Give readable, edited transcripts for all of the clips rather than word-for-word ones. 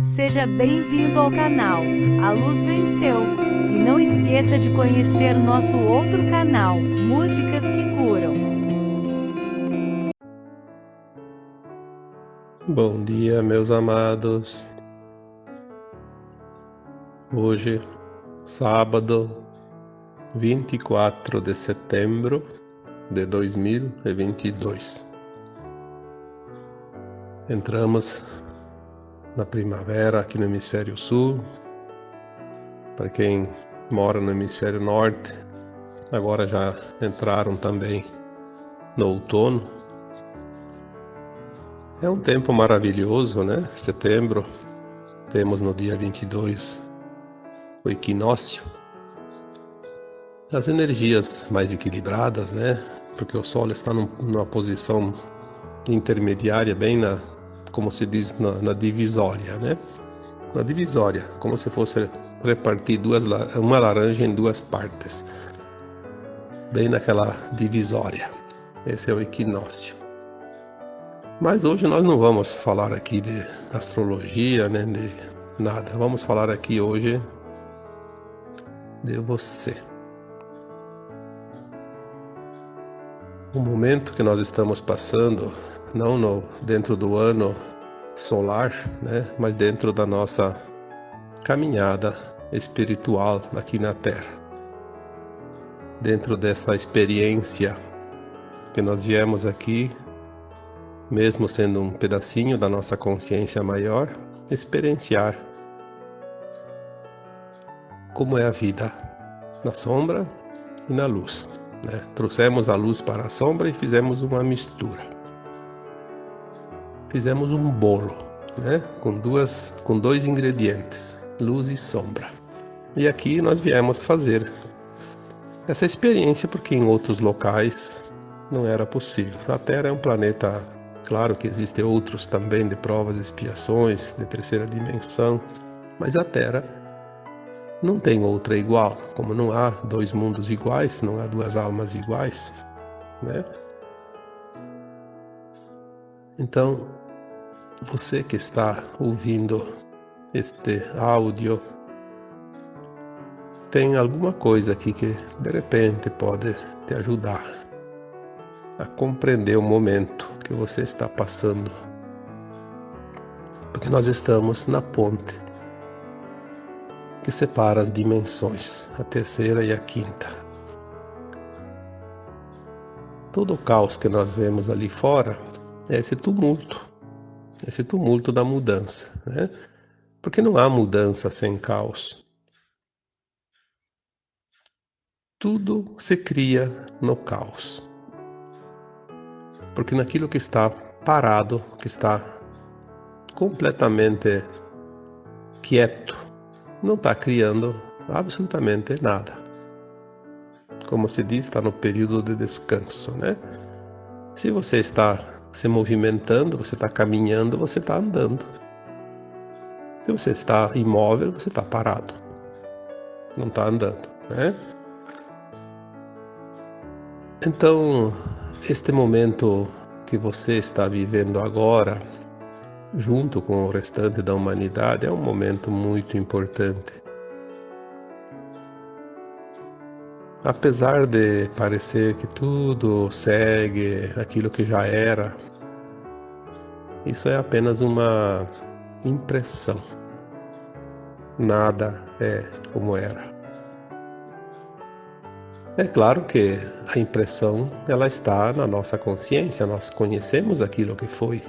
Seja bem-vindo ao canal A Luz Venceu. E não esqueça de conhecer nosso outro canal, Músicas que Curam. Bom dia, meus amados. Hoje, sábado, 24 de setembro de 2022. Entramos na primavera aqui no Hemisfério Sul. Para quem mora no Hemisfério Norte, agora já entraram também no outono. É um tempo maravilhoso, né? Setembro, temos no dia 22 o equinócio. As energias mais equilibradas, né? Porque o Sol está numa posição intermediária, bem como se diz, na divisória, né? Na divisória, como se fosse repartir uma laranja em duas partes. Bem naquela divisória. Esse é o equinócio. Mas hoje nós não vamos falar aqui de astrologia, nem de nada. Vamos falar aqui hoje de você. O momento que nós estamos passando, não dentro do ano solar, né, mas dentro da nossa caminhada espiritual aqui na Terra. Dentro dessa experiência que nós viemos aqui, mesmo sendo um pedacinho da nossa consciência maior, experienciar como é a vida na sombra e na luz. Né? Trouxemos a luz para a sombra e fizemos uma mistura. Fizemos um bolo, né? com dois ingredientes, luz e sombra. E aqui nós viemos fazer essa experiência porque em outros locais não era possível. A Terra é um planeta, claro que existem outros também de provas e expiações, de terceira dimensão, mas a Terra não tem outra igual, como não há dois mundos iguais, não há duas almas iguais, né? Então, você que está ouvindo este áudio, tem alguma coisa aqui que de repente pode te ajudar a compreender o momento que você está passando. Porque nós estamos na ponte que separa as dimensões, a terceira e a quinta. Todo o caos que nós vemos ali fora é esse tumulto da mudança, né? Porque não há mudança sem caos. Tudo se cria no caos. Porque naquilo que está parado, que está completamente quieto, não está criando absolutamente nada. Como se diz, está no período de descanso, né? Se você está se movimentando, você está caminhando, você está andando. Se você está imóvel, você está parado. Não está andando, né? Então, este momento que você está vivendo agora, junto com o restante da humanidade, é um momento muito importante. Apesar de parecer que tudo segue aquilo que já era, isso é apenas uma impressão. Nada é como era. É claro que a impressão ela está na nossa consciência, nós conhecemos aquilo que foi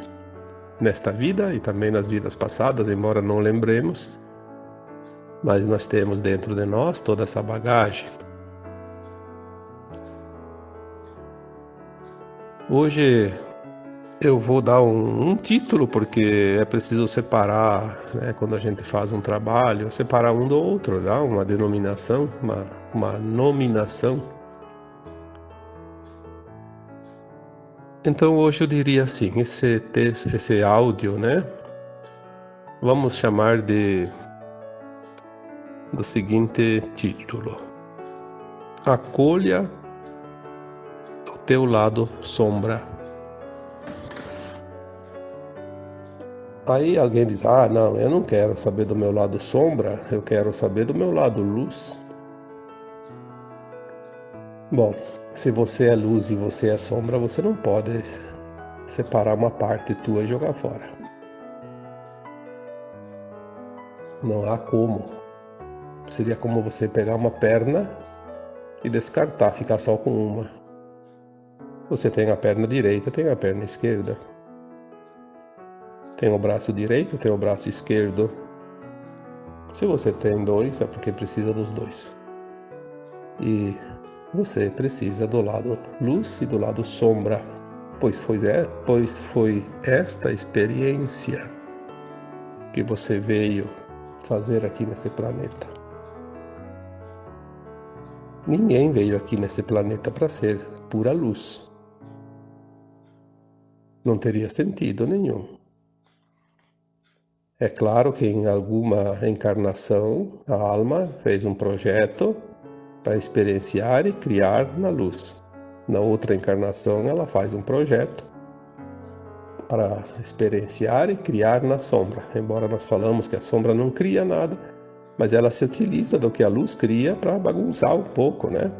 nesta vida e também nas vidas passadas, embora não lembremos, mas nós temos dentro de nós toda essa bagagem. Hoje eu vou dar um título, porque é preciso separar, né, quando a gente faz um trabalho, separar um do outro, dar uma denominação, uma nominação. Então hoje eu diria assim, esse texto, esse áudio, né, vamos chamar do seguinte título: Acolha o teu lado sombra. Aí alguém diz, não, eu não quero saber do meu lado sombra, eu quero saber do meu lado luz. Bom, se você é luz e você é sombra, você não pode separar uma parte tua e jogar fora. Não há como. Seria como você pegar uma perna e descartar, ficar só com uma. Você tem a perna direita, tem a perna esquerda. Tem o braço direito, tem o braço esquerdo. Se você tem dois, é porque precisa dos dois. E você precisa do lado luz e do lado sombra, pois foi esta experiência que você veio fazer aqui neste planeta. Ninguém veio aqui nesse planeta para ser pura luz. Não teria sentido nenhum. É claro que em alguma encarnação a alma fez um projeto para experienciar e criar na luz. Na outra encarnação ela faz um projeto para experienciar e criar na sombra. Embora nós falamos que a sombra não cria nada, mas ela se utiliza do que a luz cria para bagunçar um pouco, né?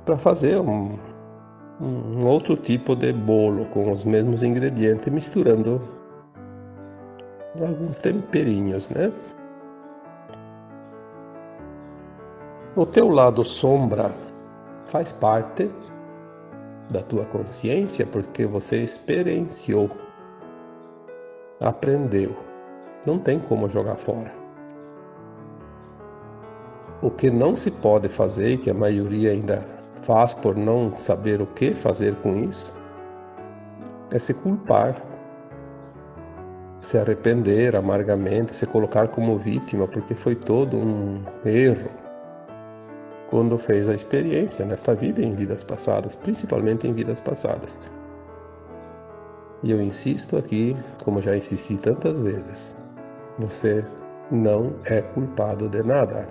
Para fazer um outro tipo de bolo com os mesmos ingredientes, misturando alguns temperinhos, né? O teu lado sombra faz parte da tua consciência porque você experienciou, aprendeu. Não tem como jogar fora. O que não se pode fazer, e que a maioria ainda faz por não saber o que fazer com isso, é se culpar, se arrepender amargamente, se colocar como vítima, porque foi todo um erro quando fez a experiência nesta vida e em vidas passadas, principalmente em vidas passadas. E eu insisto aqui, como já insisti tantas vezes, você não é culpado de nada.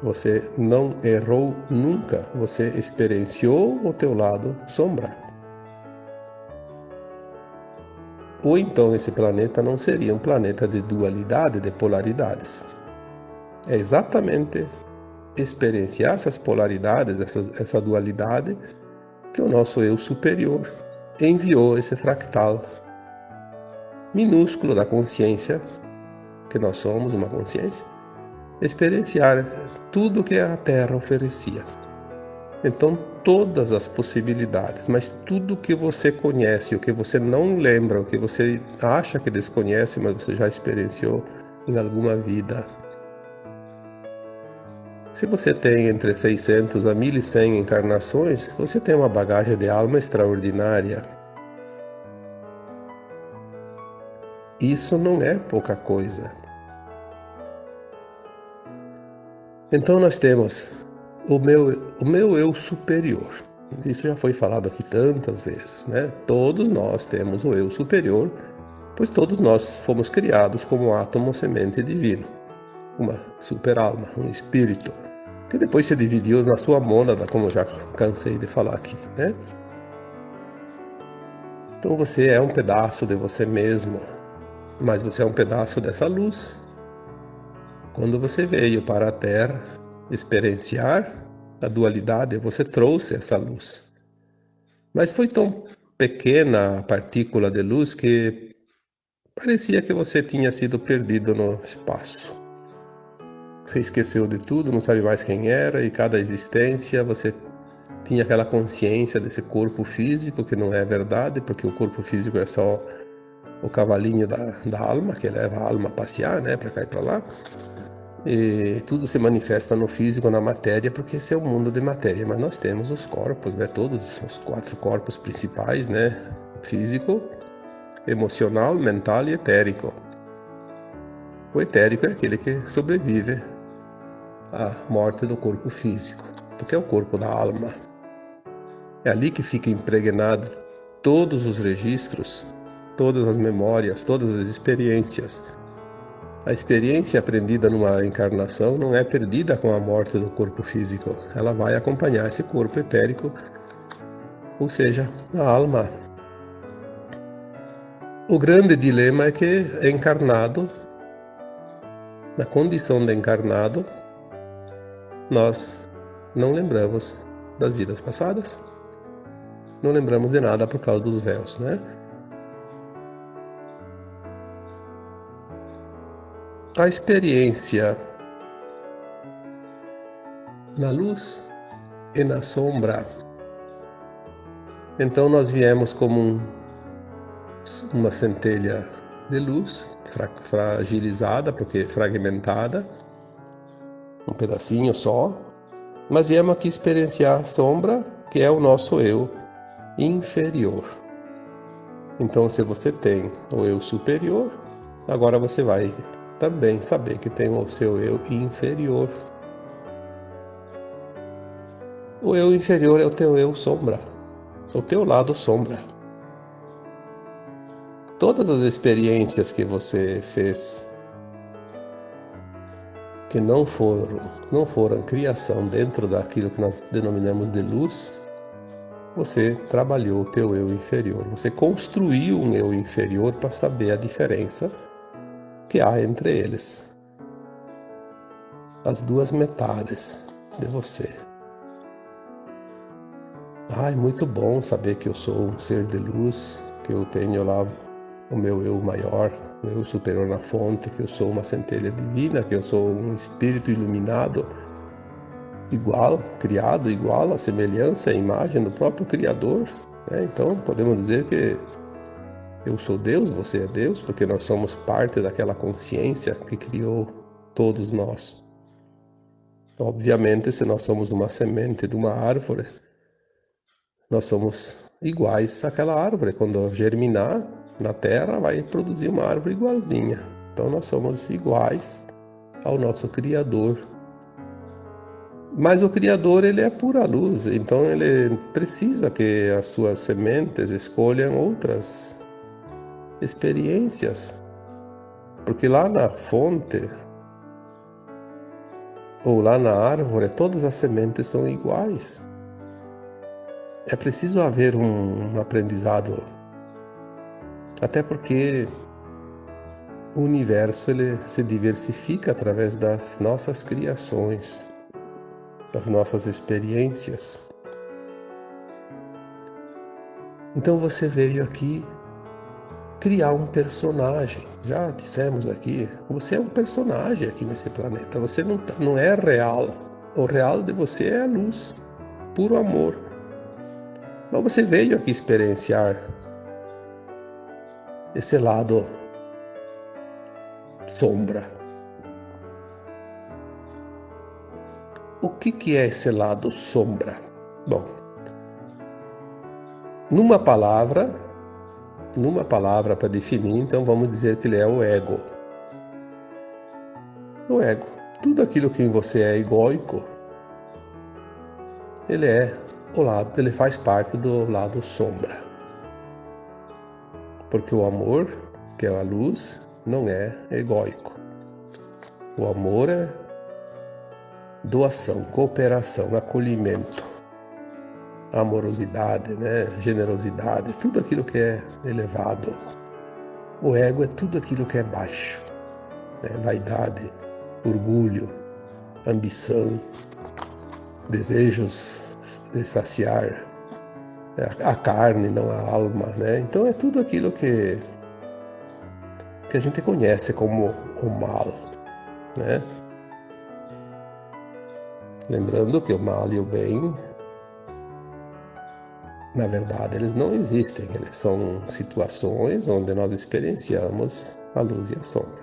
Você não errou nunca, você experienciou o teu lado sombra. Ou então esse planeta não seria um planeta de dualidade, de polaridades. É exatamente experienciar essas polaridades, essa dualidade, que o nosso eu superior enviou esse fractal minúsculo da consciência, que nós somos uma consciência, experienciar tudo que a Terra oferecia. Então, todas as possibilidades, mas tudo que você conhece, o que você não lembra, o que você acha que desconhece, mas você já experienciou em alguma vida. Se você tem entre 600 a 1100 encarnações, você tem uma bagagem de alma extraordinária. Isso não é pouca coisa. Então nós temos o meu eu superior. Isso já foi falado aqui tantas vezes, né? Todos nós temos o eu superior, pois todos nós fomos criados como átomo semente divino, uma super alma, um espírito, que depois se dividiu na sua mônada, como já cansei de falar aqui, né? Então você é um pedaço de você mesmo, mas você é um pedaço dessa luz. Quando você veio para a Terra experienciar a dualidade, você trouxe essa luz. Mas foi tão pequena a partícula de luz que parecia que você tinha sido perdido no espaço. Você esqueceu de tudo, não sabe mais quem era, e cada existência você tinha aquela consciência desse corpo físico, que não é verdade, porque o corpo físico é só o cavalinho da alma, que leva a alma a passear, né, para cá e para lá. E tudo se manifesta no físico, na matéria, porque esse é o mundo de matéria. Mas nós temos os corpos, né, todos os 4 corpos principais, né, físico, emocional, mental e etérico. O etérico é aquele que sobrevive à morte do corpo físico, porque é o corpo da alma. É ali que fica impregnado todos os registros, todas as memórias, todas as experiências. A experiência aprendida numa encarnação não é perdida com a morte do corpo físico. Ela vai acompanhar esse corpo etérico, ou seja, a alma. O grande dilema é que encarnado, na condição de encarnado, nós não lembramos das vidas passadas, não lembramos de nada por causa dos véus, né? A experiência na luz e na sombra. Então nós viemos como uma centelha de luz, fragilizada, porque fragmentada, um pedacinho só, mas viemos aqui experienciar a sombra, que é o nosso eu inferior. Então, se você tem o eu superior, agora você vai também saber que tem o seu eu inferior. O eu inferior é o teu eu sombra, o teu lado sombra. Todas as experiências que você fez que não foram criação dentro daquilo que nós denominamos de luz, você trabalhou o teu eu inferior. Você construiu um eu inferior para saber a diferença que há entre eles. As duas metades de você. É muito bom saber que eu sou um ser de luz, que eu tenho lá o meu eu maior, o meu eu superior na fonte, que eu sou uma centelha divina, que eu sou um espírito iluminado, igual, criado igual, à semelhança e imagem do próprio Criador, né? Então podemos dizer que eu sou Deus, você é Deus, porque nós somos parte daquela consciência que criou todos nós. Obviamente, se nós somos uma semente de uma árvore, nós somos iguais àquela árvore. Quando germinar na terra, vai produzir uma árvore igualzinha. Então nós somos iguais ao nosso Criador. Mas o Criador, ele é pura luz, então ele precisa que as suas sementes escolham outras experiências. Porque lá na fonte, ou lá na árvore, todas as sementes são iguais. É preciso haver um aprendizado, até porque o universo ele se diversifica através das nossas criações, das nossas experiências. Então você veio aqui criar um personagem. Já dissemos aqui, você é um personagem aqui nesse planeta. Você não é real. O real de você é a luz, puro amor. Mas você veio aqui experienciar esse lado sombra. O que é esse lado sombra? Bom, numa palavra para definir, então vamos dizer que ele é o ego. O ego. Tudo aquilo que em você é egóico, ele faz parte do lado sombra. Porque o amor, que é a luz, não é egóico. O amor é doação, cooperação, acolhimento, amorosidade, né? Generosidade, tudo aquilo que é elevado. O ego é tudo aquilo que é baixo, né? Vaidade, orgulho, ambição, desejos de saciar a carne, não a alma, né? Então é tudo aquilo que a gente conhece como o mal, né? Lembrando que o mal e o bem, na verdade, eles não existem, eles são situações onde nós experienciamos a luz e a sombra.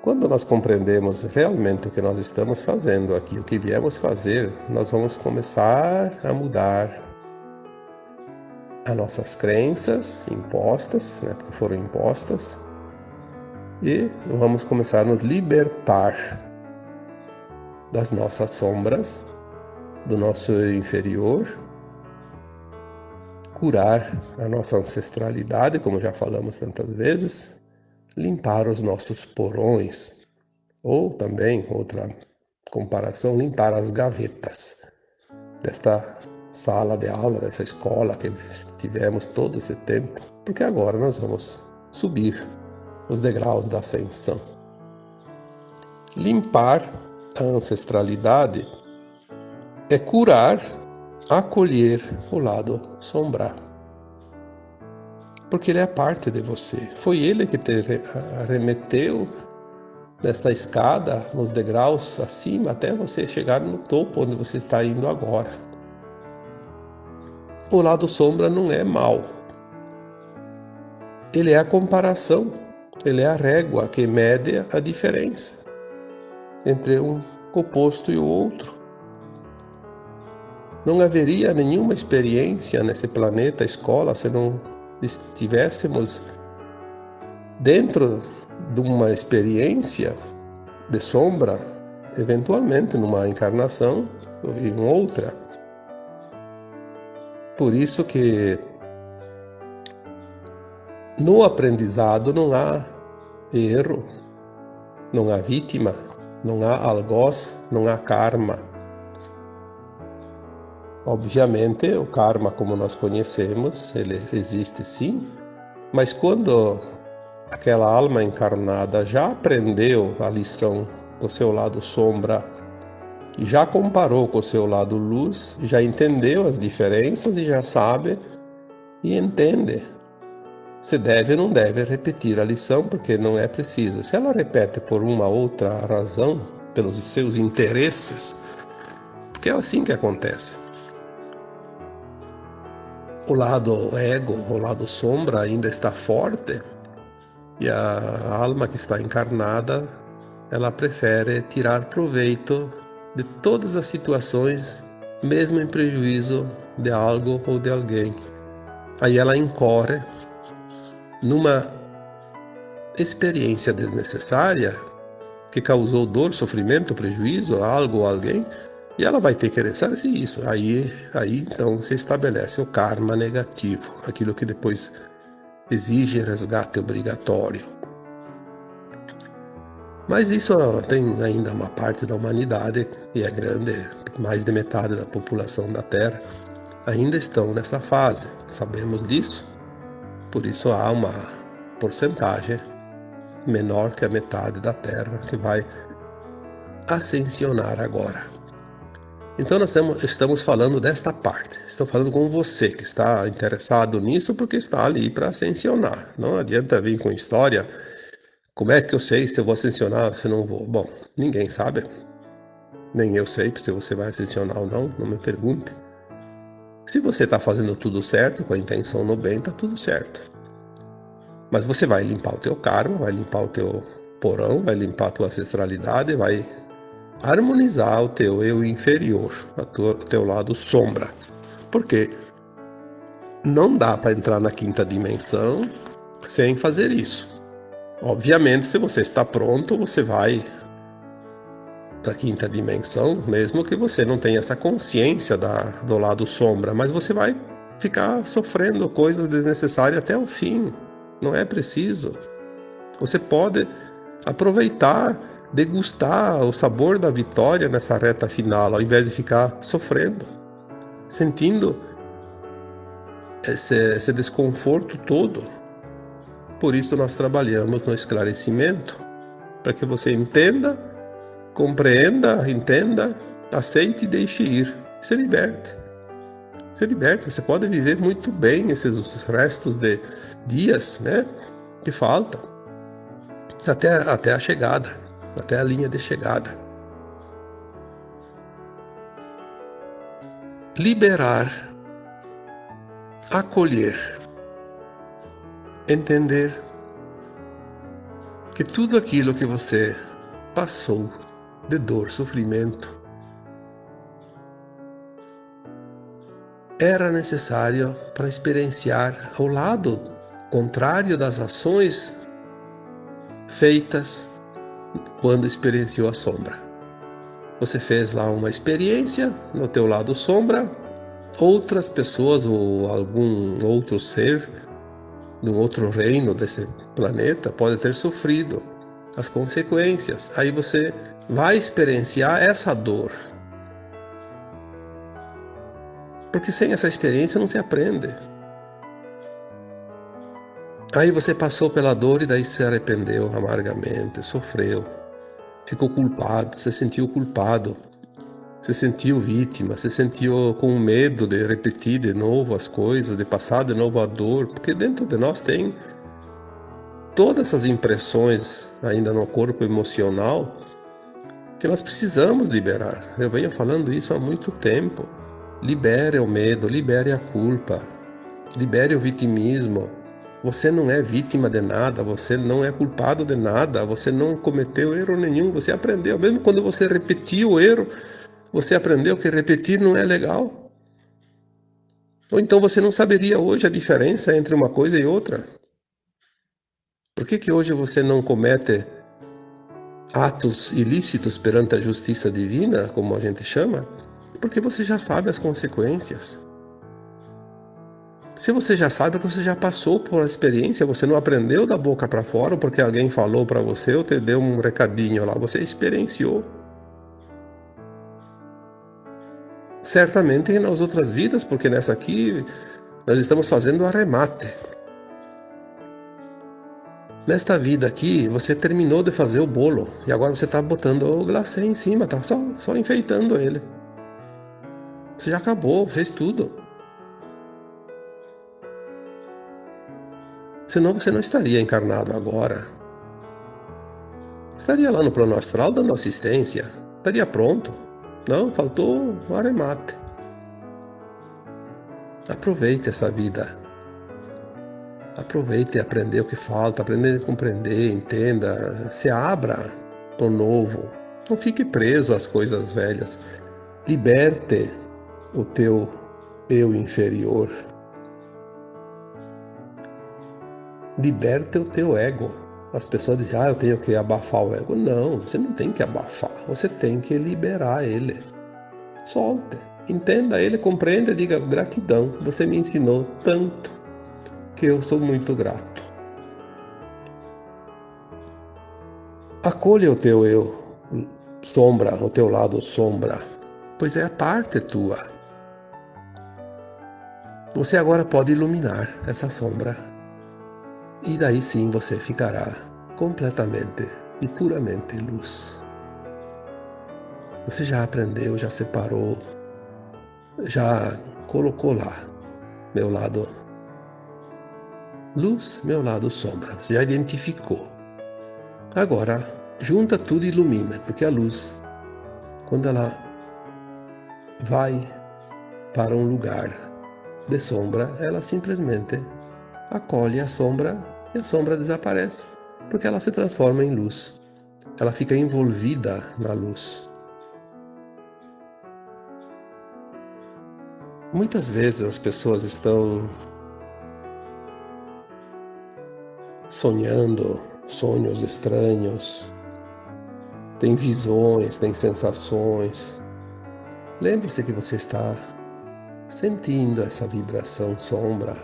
Quando nós compreendemos realmente o que nós estamos fazendo aqui, o que viemos fazer, nós vamos começar a mudar as nossas crenças impostas, né, porque foram impostas, e vamos começar a nos libertar das nossas sombras, do nosso eu inferior, curar a nossa ancestralidade, como já falamos tantas vezes, limpar os nossos porões, ou também, outra comparação, limpar as gavetas desta sala de aula, dessa escola que tivemos todo esse tempo, porque agora nós vamos subir os degraus da ascensão. Limpar a ancestralidade é curar, acolher o lado sombra. Porque ele é parte de você. Foi ele que te arremeteu nessa escada, nos degraus acima, até você chegar no topo onde você está indo agora. O lado sombra não é mal. Ele é a comparação, ele é a régua que mede a diferença entre um oposto e o outro. Não haveria nenhuma experiência nesse planeta escola se não estivéssemos dentro de uma experiência de sombra, eventualmente numa encarnação ou em outra. Por isso que no aprendizado não há erro, não há vítima, não há algoz, não há karma. Obviamente, o karma, como nós conhecemos, ele existe sim, mas quando aquela alma encarnada já aprendeu a lição do seu lado sombra e já comparou com o seu lado luz, já entendeu as diferenças e já sabe e entende se deve ou não deve repetir a lição, porque não é preciso. Se ela repete por uma outra razão, pelos seus interesses, porque é assim que acontece. O lado ego, o lado sombra ainda está forte e a alma que está encarnada, ela prefere tirar proveito de todas as situações, mesmo em prejuízo de algo ou de alguém. Aí ela incorre numa experiência desnecessária que causou dor, sofrimento, prejuízo a algo ou alguém, e ela vai ter que ressarcir isso. Aí então se estabelece o karma negativo, aquilo que depois exige resgate obrigatório. Mas isso tem ainda uma parte da humanidade, e é grande, mais de metade da população da Terra, ainda estão nessa fase, sabemos disso. Por isso há uma porcentagem menor que a metade da Terra que vai ascensionar agora. Então nós estamos falando desta parte. Estou falando com você que está interessado nisso porque está ali para ascensionar. Não adianta vir com história. Como é que eu sei se eu vou ascensionar ou se não vou? Bom, ninguém sabe. Nem eu sei se você vai ascensionar ou não. Não me pergunte. Se você está fazendo tudo certo, com a intenção no bem, está tudo certo. Mas você vai limpar o teu karma, vai limpar o teu porão, vai limpar a tua ancestralidade, vai harmonizar o teu eu inferior, o teu lado sombra. Porque não dá para entrar na quinta dimensão sem fazer isso. Obviamente, se você está pronto, você vai para a quinta dimensão, mesmo que você não tenha essa consciência do lado sombra, mas você vai ficar sofrendo coisas desnecessárias até o fim. Não é preciso. Você pode aproveitar, degustar o sabor da vitória nessa reta final, ao invés de ficar sofrendo, sentindo esse desconforto todo. Por isso nós trabalhamos no esclarecimento, para que você entenda, compreenda, entenda, aceite e deixe ir. Se liberte. Se liberte. Você pode viver muito bem esses restos de dias, né, que faltam, até a chegada, até a linha de chegada. Liberar, acolher, entender que tudo aquilo que você passou de dor, sofrimento, era necessário para experienciar ao lado contrário das ações feitas quando experienciou a sombra. Você fez lá uma experiência no teu lado sombra, outras pessoas ou algum outro ser de um outro reino desse planeta pode ter sofrido as consequências. Aí você vai experienciar essa dor. Porque sem essa experiência não se aprende. Aí você passou pela dor e daí se arrependeu amargamente, sofreu, ficou culpado, se sentiu culpado, se sentiu vítima, se sentiu com medo de repetir de novo as coisas, de passar de novo a dor, porque dentro de nós tem todas essas impressões ainda no corpo emocional que nós precisamos liberar. Eu venho falando isso há muito tempo. Libere o medo, libere a culpa, libere o vitimismo. Você não é vítima de nada, você não é culpado de nada, você não cometeu erro nenhum, você aprendeu. Mesmo quando você repetiu o erro, você aprendeu que repetir não é legal. Ou então você não saberia hoje a diferença entre uma coisa e outra. Por que hoje você não comete atos ilícitos perante a justiça divina, como a gente chama? Porque você já sabe as consequências. Se você já sabe, é que você já passou por a experiência, você não aprendeu da boca para fora porque alguém falou para você ou te deu um recadinho lá, você experienciou. Certamente nas outras vidas, porque nessa aqui nós estamos fazendo arremate. Nesta vida aqui, você terminou de fazer o bolo e agora você está botando o glacê em cima, está só enfeitando ele. Você já acabou, fez tudo. Senão você não estaria encarnado agora. Estaria lá no plano astral dando assistência. Estaria pronto. Não, faltou o arremate. Aproveite essa vida. Aproveite e aprender o que falta, aprender a compreender, entenda. Se abra para o novo. Não fique preso às coisas velhas. Liberte o teu eu inferior. Liberte o teu ego. As pessoas dizem, eu tenho que abafar o ego. Não, você não tem que abafar. Você tem que liberar ele. Solte. Entenda ele, compreenda e diga gratidão. Você me ensinou tanto que eu sou muito grato. Acolha o teu eu sombra, o teu lado sombra, pois é a parte tua. Você agora pode iluminar essa sombra. E daí sim você ficará completamente e puramente luz. Você já aprendeu, já separou, já colocou lá meu lado luz, meu lado sombra. Você já identificou. Agora, junta tudo e ilumina, porque a luz, quando ela vai para um lugar de sombra, ela simplesmente acolhe a sombra e a sombra desaparece, porque ela se transforma em luz. Ela fica envolvida na luz. Muitas vezes as pessoas estão sonhando sonhos estranhos, têm visões, têm sensações. Lembre-se que você está sentindo essa vibração sombra,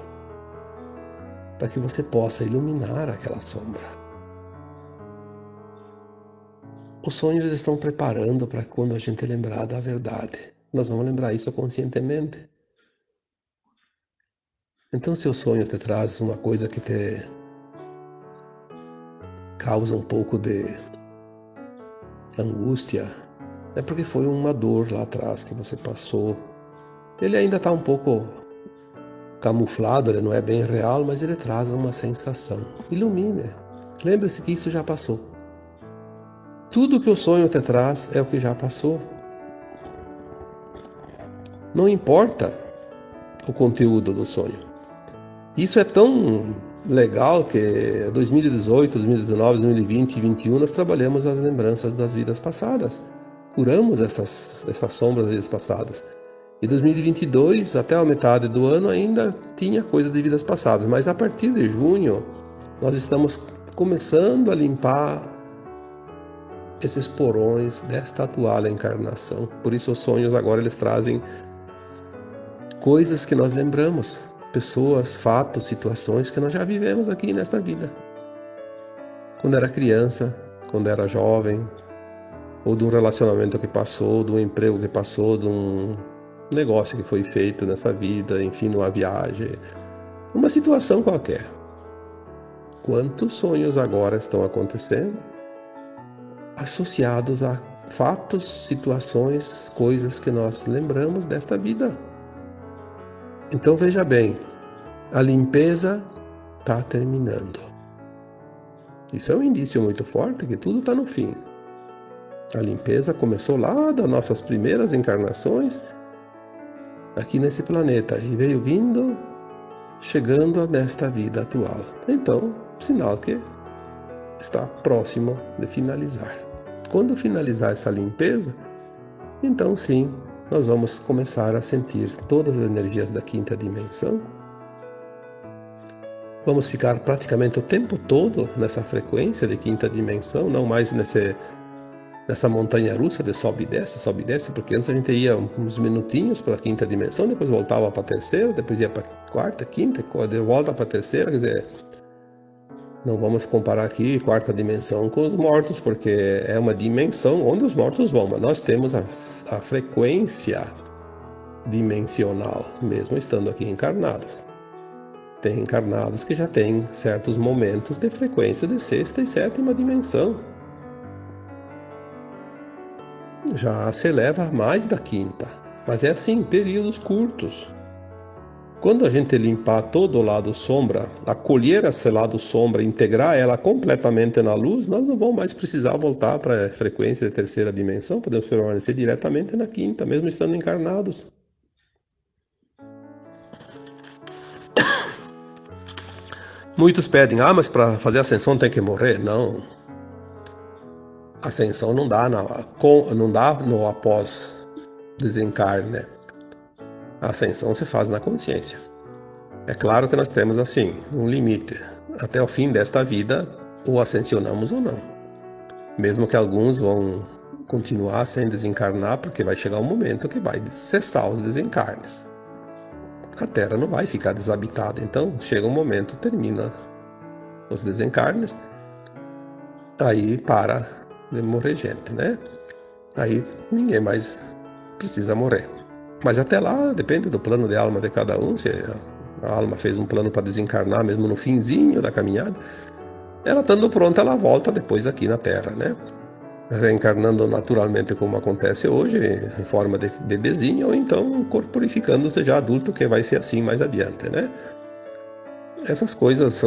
para que você possa iluminar aquela sombra. Os sonhos estão preparando para quando a gente lembrar da verdade. Nós vamos lembrar isso conscientemente. Então, se o sonho te traz uma coisa que te causa um pouco de angústia, é porque foi uma dor lá atrás que você passou. Ele ainda está um pouco camuflado, ele não é bem real, mas ele traz uma sensação. Ilumine. Lembre-se que isso já passou. Tudo que o sonho te traz é o que já passou. Não importa o conteúdo do sonho. Isso é tão legal que 2018, 2019, 2020 e 2021 nós trabalhamos as lembranças das vidas passadas. Curamos essas sombras das vidas passadas. E 2022, até a metade do ano, ainda tinha coisa de vidas passadas. Mas a partir de junho, nós estamos começando a limpar esses porões desta atual encarnação. Por isso os sonhos agora eles trazem coisas que nós lembramos. Pessoas, fatos, situações que nós já vivemos aqui nesta vida. Quando era criança, quando era jovem, ou de um relacionamento que passou, de um emprego que passou, de um negócio que foi feito nessa vida, enfim, numa viagem, uma situação qualquer. Quantos sonhos agora estão acontecendo associados a fatos, situações, coisas que nós lembramos desta vida? Então veja bem, a limpeza está terminando. Isso é um indício muito forte que tudo está no fim. A limpeza começou lá das nossas primeiras encarnações aqui nesse planeta e veio vindo, chegando nesta vida atual. Então, sinal que está próximo de finalizar. Quando finalizar essa limpeza, então sim, nós vamos começar a sentir todas as energias da quinta dimensão. Vamos ficar praticamente o tempo todo nessa frequência de quinta dimensão, não mais nessa montanha russa de sobe e desce, porque antes a gente ia uns minutinhos para a quinta dimensão, depois voltava para a terceira, depois ia para a quarta, quinta, de volta para a terceira, quer dizer, não vamos comparar aqui quarta dimensão com os mortos, porque é uma dimensão onde os mortos vão, mas nós temos a frequência dimensional, mesmo estando aqui encarnados. Tem encarnados que já têm certos momentos de frequência de sexta e sétima dimensão. Já se eleva a mais da quinta, mas é assim, períodos curtos. Quando a gente limpar todo o lado sombra, acolher esse lado sombra, integrar ela completamente na luz, nós não vamos mais precisar voltar para a frequência de terceira dimensão, podemos permanecer diretamente na quinta, mesmo estando encarnados. Muitos pedem, mas para fazer ascensão tem que morrer? Não. Ascensão não dá no após desencarne. A ascensão se faz na consciência. É claro que nós temos assim um limite. Até o fim desta vida, ou ascensionamos ou não. Mesmo que alguns vão continuar sem desencarnar, porque vai chegar um momento que vai cessar os desencarnes. A Terra não vai ficar desabitada, então chega um momento, termina os desencarnes, aí para de morrer gente, né? Aí ninguém mais precisa morrer. Mas até lá, depende do plano de alma de cada um, se a alma fez um plano para desencarnar mesmo no finzinho da caminhada, ela estando pronta, ela volta depois aqui na Terra, né? Reencarnando naturalmente como acontece hoje, em forma de bebezinho, ou então corporificando-se já adulto, que vai ser assim mais adiante, né? Essas coisas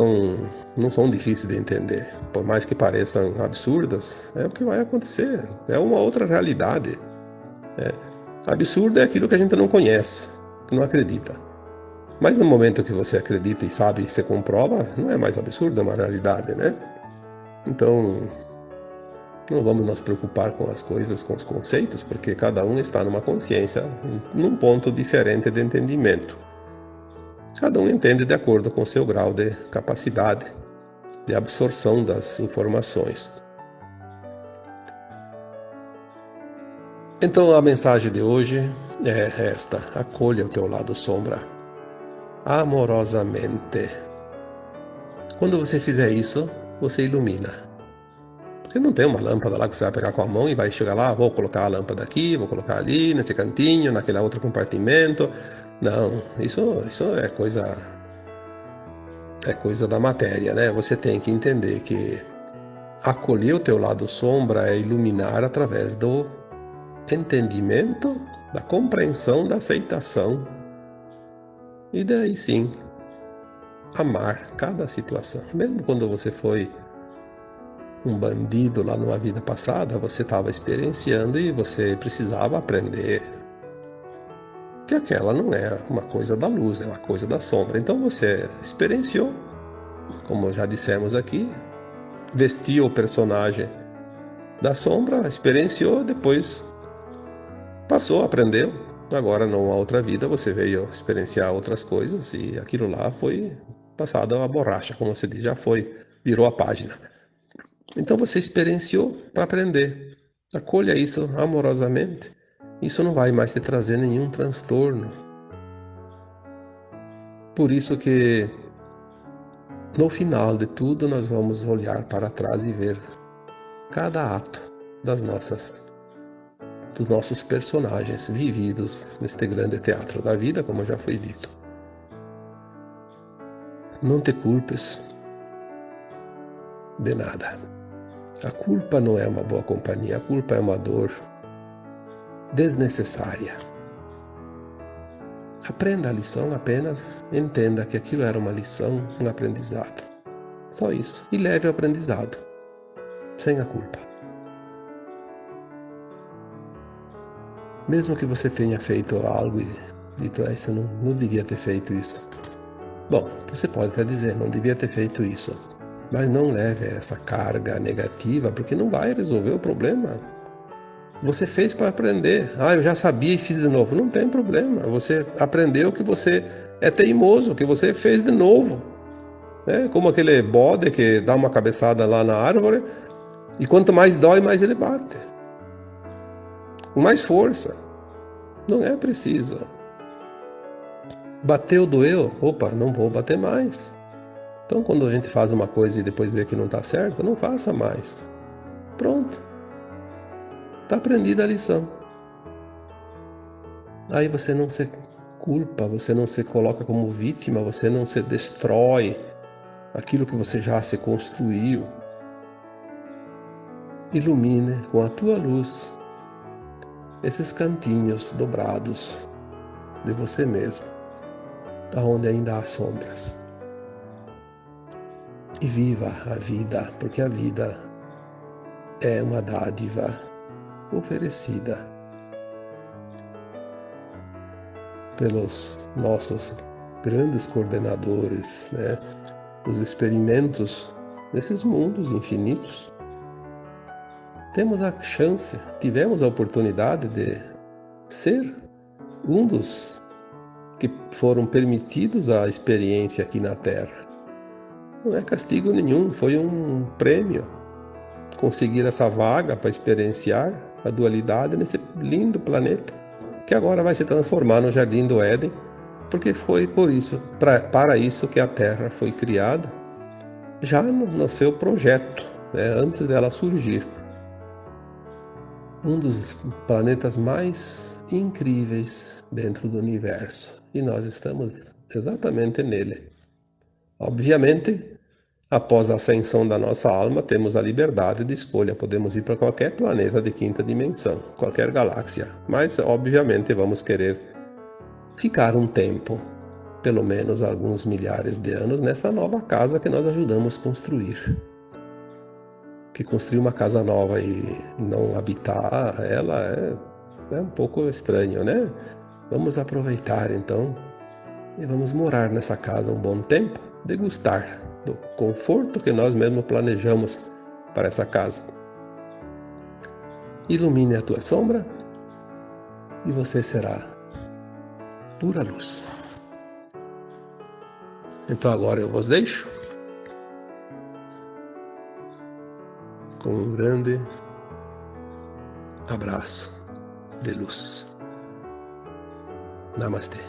não são difíceis de entender, por mais que pareçam absurdas, é o que vai acontecer, é uma outra realidade. Absurdo é aquilo que a gente não conhece, que não acredita. Mas no momento que você acredita e sabe, você comprova, não é mais absurdo, é uma realidade, né? Então, não vamos nos preocupar com as coisas, com os conceitos, porque cada um está numa consciência, num ponto diferente de entendimento. Cada um entende de acordo com o seu grau de capacidade de absorção das informações. Então a mensagem de hoje é esta: acolha o teu lado sombra, amorosamente. Quando você fizer isso, você ilumina. Você não tem uma lâmpada lá que você vai pegar com a mão e vai chegar lá, vou colocar a lâmpada aqui, vou colocar ali, nesse cantinho, naquele outro compartimento. Não, isso é coisa da matéria, né? Você tem que entender que acolher o teu lado sombra é iluminar através do entendimento, da compreensão, da aceitação. E daí sim, amar cada situação. Mesmo quando você foi um bandido lá numa vida passada, você estava experienciando e você precisava aprender que aquela não é uma coisa da luz, é uma coisa da sombra. Então você experienciou, como já dissemos aqui, vestiu o personagem da sombra, experienciou, depois passou, aprendeu. Agora, numa outra vida, você veio experienciar outras coisas e aquilo lá foi passado a borracha, como se diz, já foi, virou a página. Então você experienciou para aprender. Acolha isso amorosamente. Isso não vai mais te trazer nenhum transtorno. Por isso que no final de tudo nós vamos olhar para trás e ver cada ato das nossas dos nossos personagens vividos neste grande teatro da vida, como já foi dito. Não te culpes de nada. A culpa não é uma boa companhia, a culpa é uma dor desnecessária. Aprenda a lição, apenas entenda que aquilo era uma lição, um aprendizado. Só isso. E leve o aprendizado, sem a culpa. Mesmo que você tenha feito algo e dito, você não devia ter feito isso. Bom, você pode até dizer, não devia ter feito isso. Mas não leve essa carga negativa, porque não vai resolver o problema. Você fez para aprender. Eu já sabia e fiz de novo. Não tem problema. Você aprendeu que você é teimoso, que você fez de novo. Como aquele bode que dá uma cabeçada lá na árvore e quanto mais dói, mais ele bate. Com mais força. Não é preciso. Bateu, doeu. Opa, não vou bater mais. Então, quando a gente faz uma coisa e depois vê que não está certo, não faça mais. Pronto. Está aprendida a lição. Aí você não se culpa, você não se coloca como vítima, você não se destrói aquilo que você já se construiu. Ilumine com a tua luz esses cantinhos dobrados de você mesmo, aonde ainda há sombras. E viva a vida, porque a vida é uma dádiva oferecida pelos nossos grandes coordenadores, dos experimentos desses mundos infinitos. Temos a chance, tivemos a oportunidade de ser um dos que foram permitidos a experiência aqui na Terra. Não é castigo nenhum, foi um prêmio conseguir essa vaga para experienciar a dualidade nesse lindo planeta, que agora vai se transformar no Jardim do Éden, porque foi por isso, para isso que a Terra foi criada, já no seu projeto, antes dela surgir. Um dos planetas mais incríveis dentro do universo, e nós estamos exatamente nele. Obviamente, após a ascensão da nossa alma, temos a liberdade de escolha. Podemos ir para qualquer planeta de quinta dimensão, qualquer galáxia. Mas, obviamente, vamos querer ficar um tempo, pelo menos alguns milhares de anos, nessa nova casa que nós ajudamos a construir. Que construir uma casa nova e não habitar ela é um pouco estranho, né? Vamos aproveitar, então, e vamos morar nessa casa um bom tempo, degustar do conforto que nós mesmos planejamos para essa casa. Ilumine a tua sombra e você será pura luz. Então agora eu vos deixo com um grande abraço de luz. Namastê.